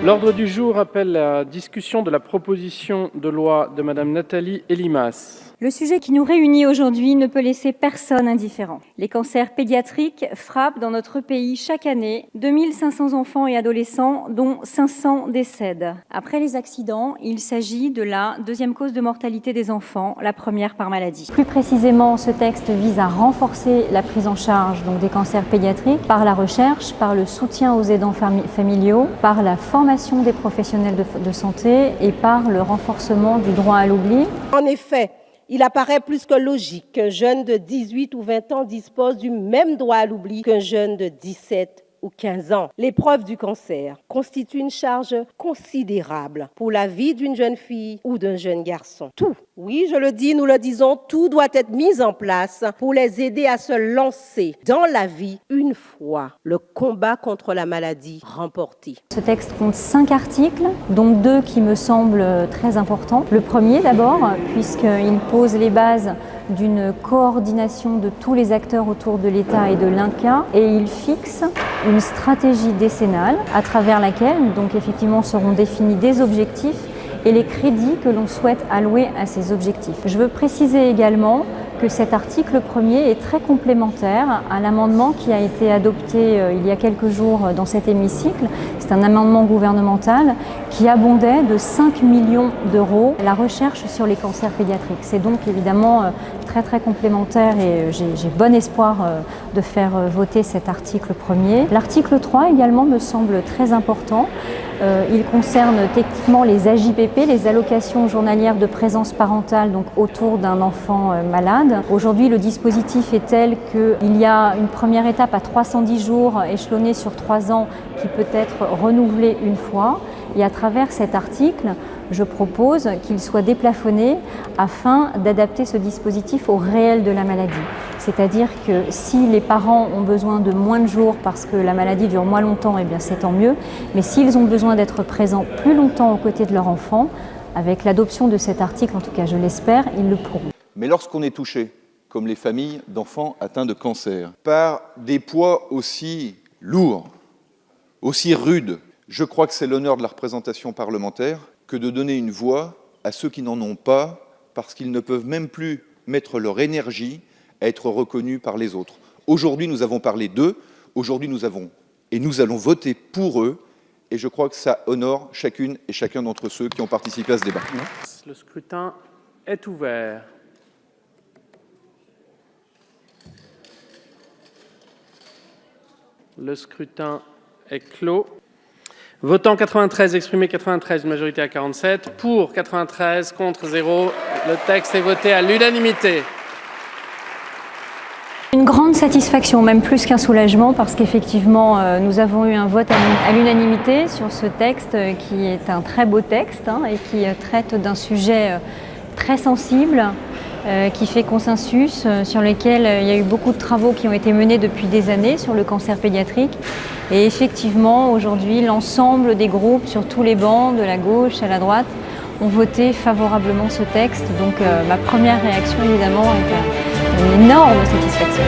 L'ordre du jour appelle la discussion de la proposition de loi de Madame Nathalie Elimas. Le sujet qui nous réunit aujourd'hui ne peut laisser personne indifférent. Les cancers pédiatriques frappent dans notre pays chaque année 2500 enfants et adolescents, dont 500 décèdent. Après les accidents, il s'agit de la deuxième cause de mortalité des enfants, la première par maladie. Plus précisément, ce texte vise à renforcer la prise en charge des cancers pédiatriques par la recherche, par le soutien aux aidants familiaux, par la formation des professionnels de santé et par le renforcement du droit à l'oubli. En effet, il apparaît plus que logique qu'un jeune de 18 ou 20 ans dispose du même droit à l'oubli qu'un jeune de 17 ou 15 ans. L'épreuve du cancer constitue une charge considérable pour la vie d'une jeune fille ou d'un jeune garçon. Tout, oui, je le dis, nous le disons, tout doit être mis en place pour les aider à se lancer dans la vie une fois le combat contre la maladie remporté. Ce texte compte 5 articles, dont 2 qui me semblent très importants. Le premier d'abord, puisqu'il pose les bases d'une coordination de tous les acteurs autour de l'État et de l'INCa, et il fixe une stratégie décennale à travers laquelle effectivement seront définis des objectifs et les crédits que l'on souhaite allouer à ces objectifs. Je veux préciser également que cet article premier est très complémentaire à l'amendement qui a été adopté il y a quelques jours dans cet hémicycle. C'est un amendement gouvernemental qui abondait de 5 millions d'euros la recherche sur les cancers pédiatriques. C'est donc évidemment très complémentaire et j'ai bon espoir de faire voter cet article premier. L'article 3 également me semble très important. Il concerne techniquement les AJPP, les allocations journalières de présence parentale autour d'un enfant malade. Aujourd'hui, le dispositif est tel qu'il y a une première étape à 310 jours échelonnée sur 3 ans qui peut être renouvelée une fois. Et à travers cet article, je propose qu'il soit déplafonné afin d'adapter ce dispositif au réel de la maladie. C'est-à-dire que si les parents ont besoin de moins de jours parce que la maladie dure moins longtemps, c'est tant mieux. Mais s'ils ont besoin d'être présents plus longtemps aux côtés de leur enfant, avec l'adoption de cet article, en tout cas je l'espère, ils le pourront. Mais lorsqu'on est touché, comme les familles d'enfants atteints de cancer, par des poids aussi lourds, aussi rudes, je crois que c'est l'honneur de la représentation parlementaire que de donner une voix à ceux qui n'en ont pas parce qu'ils ne peuvent même plus mettre leur énergie à être reconnus par les autres. Aujourd'hui, nous avons parlé d'eux, aujourd'hui nous allons voter pour eux et je crois que ça honore chacune et chacun d'entre ceux qui ont participé à ce débat. Le scrutin est ouvert. Le scrutin est clos. Votant 93, exprimé 93, majorité à 47. Pour 93, contre 0. Le texte est voté à l'unanimité. Une grande satisfaction, même plus qu'un soulagement, parce qu'effectivement, nous avons eu un vote à l'unanimité sur ce texte qui est un très beau texte et qui traite d'un sujet très sensible, qui fait consensus, sur lequel il y a eu beaucoup de travaux qui ont été menés depuis des années sur le cancer pédiatrique. Et effectivement, aujourd'hui, l'ensemble des groupes sur tous les bancs, de la gauche à la droite, ont voté favorablement ce texte. Donc ma première réaction, évidemment, est une énorme satisfaction.